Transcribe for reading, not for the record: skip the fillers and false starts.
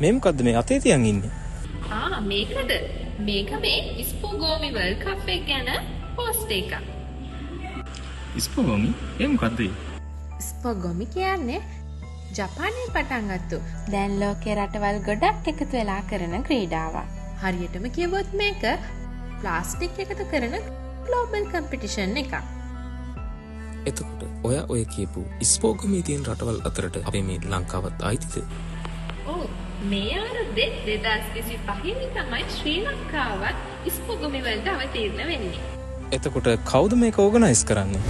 මේ මොකද්ද මේ අතේ තියන් ඉන්නේ? මේකද? මේක මේ ඉස්පෝගෝමි වර්ල්ඩ් කප් එක ගැන පෝස්ට් එකක්. ඉස්පෝගෝමි? ඒ මොකද්ද? ඉස්පෝගෝමි කියන්නේ ජපානයේ පටන් ගත්තු දැන් ලෝකයේ රටවල් ගොඩක් එකතු වෙලා කරන ක්‍රීඩාවක්. හරියටම කියවොත් මේක ප්ලාස්ටික් එකතු කරන ග්ලෝබල් කම්පිටිෂන් එකක්. එතකොට ඔය කියපු ඉස්පෝගමී තියෙන රටවල් අතරට අපේ මේ ලංකාවත් ආයිතිද? ඔව්, මේ අවුරුද්දේ 2025 තමයි ශ්‍රී ලංකාවත් ඉස්පෝගමී වලට අවතීර්ණ වෙන්නේ. එතකොට කවුද මේක ඕගනයිස් කරන්නේ?